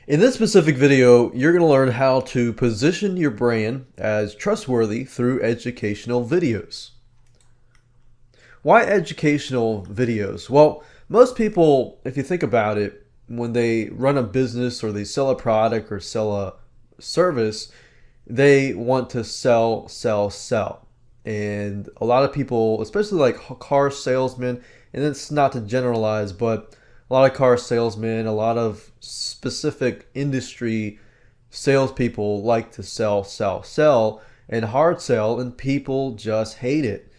In this specific video, you're going to learn how to position your brand as trustworthy through educational videos. Why educational videos? Well, most people, if you think about it, when they run a business or they sell a product or sell a service, they want to sell, sell, sell. And a lot of people, especially like car salesmen, and it's not to generalize, but a lot of car salesmen, a lot of specific industry salespeople like to sell, sell, sell, and hard sell, and people just hate it.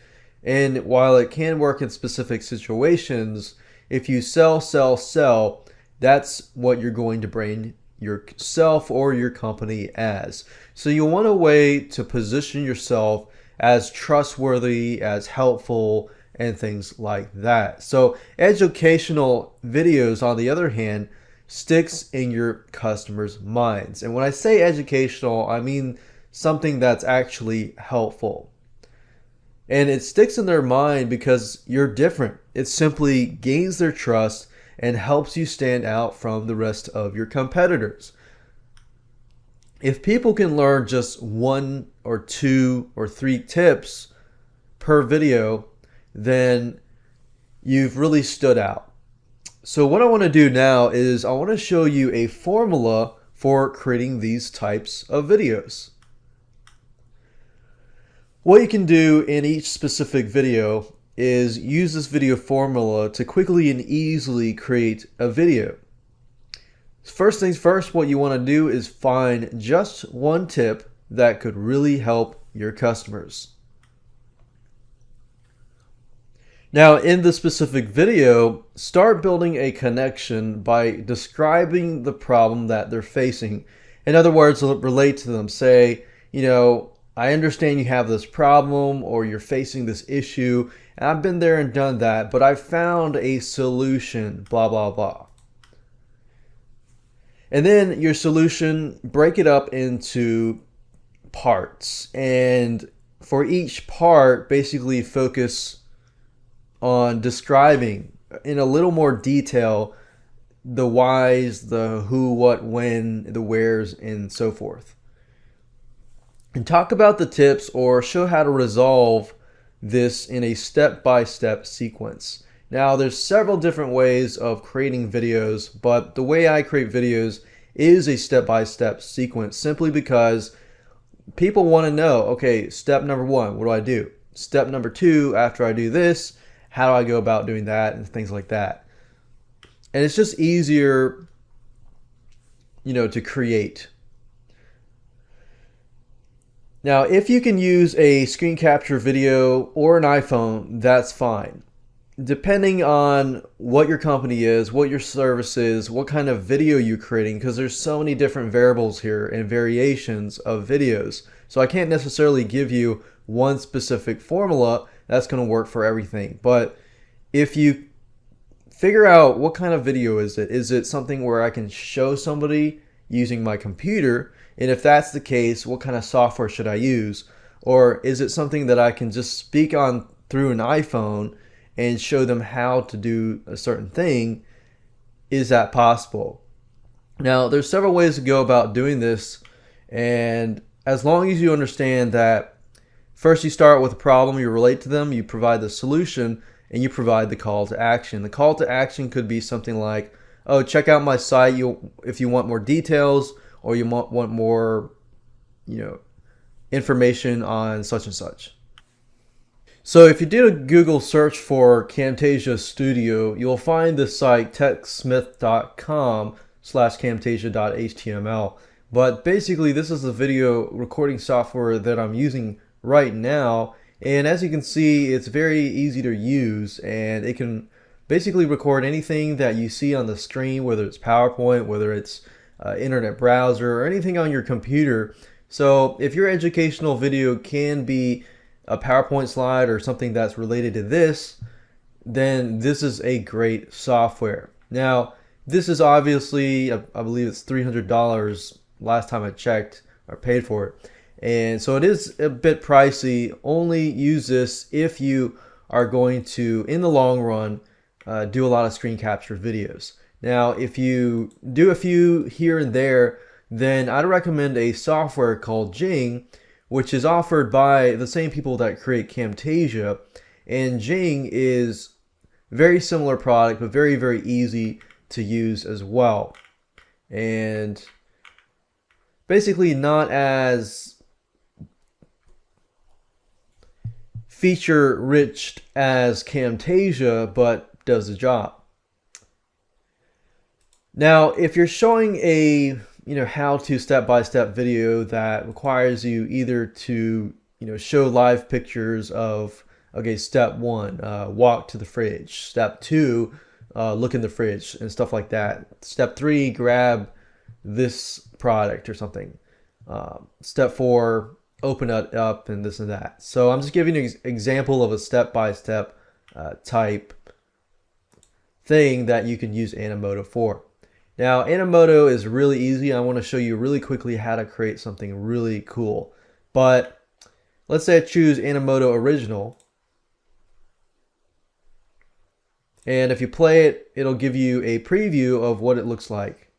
And while it can work in specific situations, if you sell, sell, sell, that's what you're going to brand yourself or your company as. So you want a way to position yourself as trustworthy, as helpful, and things like that. So educational videos, on the other hand, sticks in your customers' minds. And when I say educational, I mean something that's actually helpful. And it sticks in their mind because you're different. It simply gains their trust and helps you stand out from the rest of your competitors. If people can learn just 1 or 2 or 3 tips per video, then you've really stood out. So what I want to do now is I want to show you a formula for creating these types of videos. What you can do in each specific video is use this video formula to quickly and easily create a video. First things first, what you want to do is find just one tip that could really help your customers. Now, in the specific video, start building a connection by describing the problem that they're facing. In other words, relate to them. Say, I understand you have this problem or you're facing this issue, and I've been there and done that, but I found a solution, blah, blah, blah. And then your solution, break it up into parts. And for each part, basically focus on describing in a little more detail the whys, the who, what, when, the wheres, and so forth. And talk about the tips or show how to resolve this in a step-by-step sequence. Now, there's several different ways of creating videos, but the way I create videos is a step-by-step sequence simply because people want to know, okay, step number 1, what do I do? Step number 2, after I do this, how do I go about doing that, and things like that. And it's just easier, to create. Now, if you can use a screen capture video or an iPhone, that's fine. Depending on what your company is, what your service is, what kind of video you're creating, because there's so many different variables here and variations of videos. So I can't necessarily give you one specific formula that's going to work for everything. But if you figure out what kind of video is it something where I can show somebody using my computer? And if that's the case, what kind of software should I use? Or is it something that I can just speak on through an iPhone and show them how to do a certain thing? Is that possible? Now, there's several ways to go about doing this. And as long as you understand that first you start with a problem, you relate to them, you provide the solution, and you provide the call to action. The call to action could be something like, oh, check out my site if you want more details, or you want more, information on such and such. So if you do a Google search for Camtasia Studio, you'll find the site techsmith.com/camtasia.html. But basically, this is the video recording software that I'm using right now. And as you can see, it's very easy to use, and it can basically record anything that you see on the screen, whether it's PowerPoint, whether it's internet browser, or anything on your computer. So if your educational video can be a PowerPoint slide or something that's related to this, then this is a great software. Now, this is obviously, I believe it's $300 last time I checked or paid for it. And so it is a bit pricey. Only use this if you are going to, in the long run, do a lot of screen capture videos. Now, if you do a few here and there, then I'd recommend a software called Jing, which is offered by the same people that create Camtasia. And Jing is a very similar product, but very, very easy to use as well. And basically not as feature rich as Camtasia, but does the job. Now, if you're showing a how-to step-by-step video that requires you either to show live pictures of, okay, step 1, walk to the fridge, step 2, look in the fridge and stuff like that, step 3, grab this product or something, step 4, open it up and this and that. So I'm just giving you an example of a step-by-step type thing that you can use Animoto for. Now, Animoto is really easy. I want to show you really quickly how to create something really cool. But let's say I choose Animoto Original. And if you play it, it'll give you a preview of what it looks like.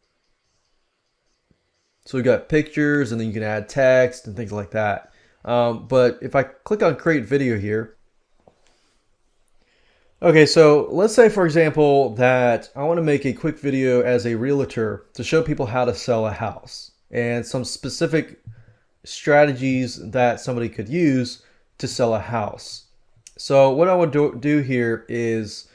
So we've got pictures, and then you can add text and things like that. But if I click on Create Video here, okay, so let's say, for example, that I want to make a quick video as a realtor to show people how to sell a house and some specific strategies that somebody could use to sell a house. So what I would do here is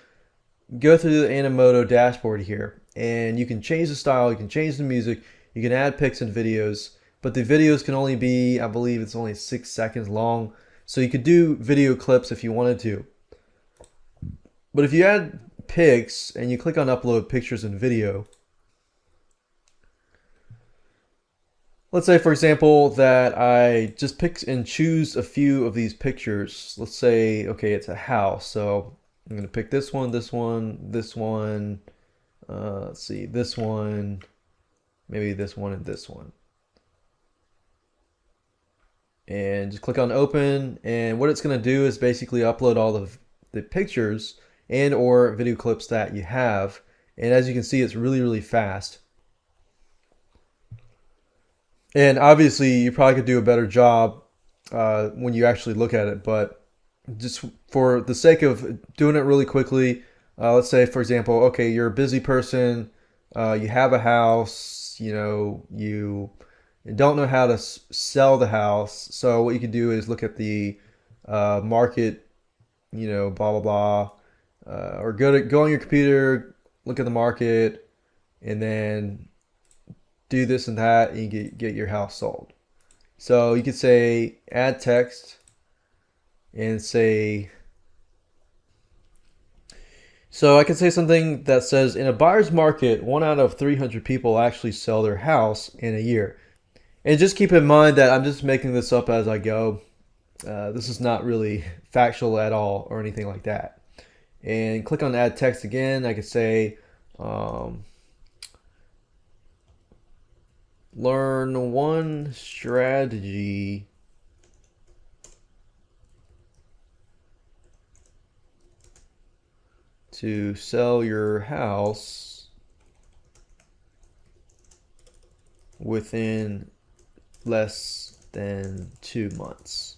go through the Animoto dashboard here, and you can change the style, you can change the music, you can add pics and videos, but the videos can only be, I believe it's only 6 seconds long. So you could do video clips if you wanted to. But if you add pics and you click on upload pictures and video, let's say, for example, that I just pick and choose a few of these pictures. Let's say, okay, it's a house. So I'm going to pick this one, this one, this one. Let's see, this one, maybe this one and this one. And just click on open. And what it's going to do is basically upload all of the pictures and or video clips that you have. And as you can see, it's really, really fast. And obviously, you probably could do a better job when you actually look at it. But just for the sake of doing it really quickly, let's say, for example, okay, you're a busy person, you have a house, you don't know how to sell the house. So what you could do is look at the market, blah, blah, blah. Or go on your computer, look at the market, and then do this and that, and you get your house sold. So you could say add text and say, so I could say something that says, in a buyer's market, 1 out of 300 people actually sell their house in a year. And just keep in mind that I'm just making this up as I go. This is not really factual at all or anything like that. And click on add text again. I could say learn one strategy to sell your house within less than 2 months.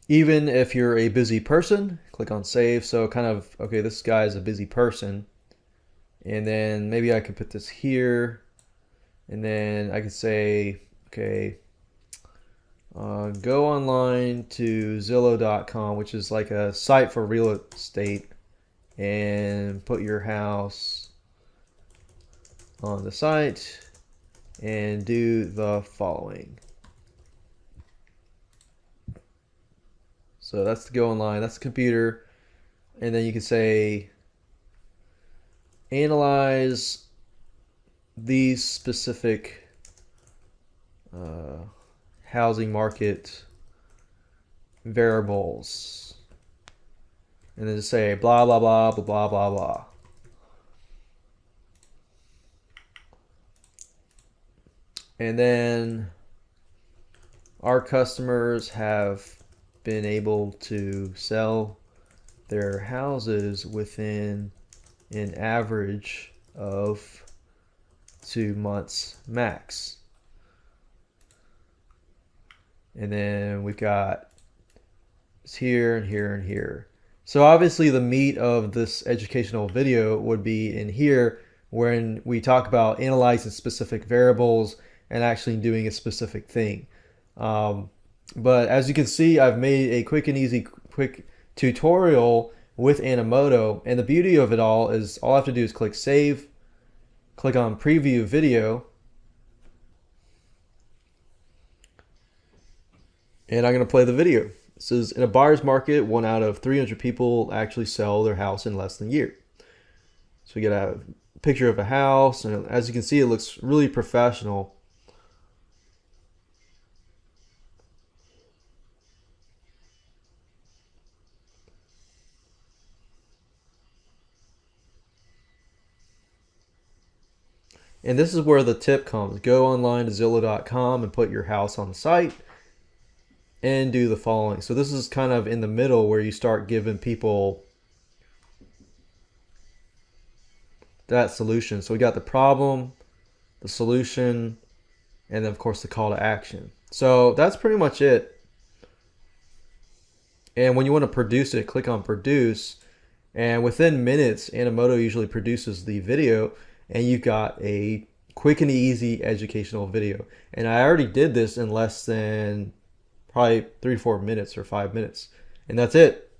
Even if you're a busy person, click on save. So kind of, okay, this guy is a busy person. And then maybe I could put this here. And then I could say, okay, go online to Zillow.com, which is like a site for real estate, and put your house on the site and do the following. So that's the go online, that's the computer. And then you can say, analyze these specific housing market variables. And then just say blah, blah, blah, blah, blah, blah, blah. And then our customers have been able to sell their houses within an average of 2 months max. And then we've got here and here and here. So obviously the meat of this educational video would be in here when we talk about analyzing specific variables and actually doing a specific thing. But as you can see, I've made a quick and easy tutorial with Animoto, and the beauty of it all is all I have to do is click save, click on preview video, and I'm going to play the video. This is in a buyer's market, 1 out of 300 people actually sell their house in less than a year. So we get a picture of a house, and as you can see, it looks really professional. And this is where the tip comes. Go online to Zillow.com and put your house on the site and do the following. So this is kind of in the middle where you start giving people that solution. So we got the problem, the solution, and then of course the call to action. So that's pretty much it. And when you want to produce it, click on produce, and within minutes Animoto usually produces the video, and you've got a quick and easy educational video. And I already did this in less than probably 3 to 4 minutes or 5 minutes. And that's it.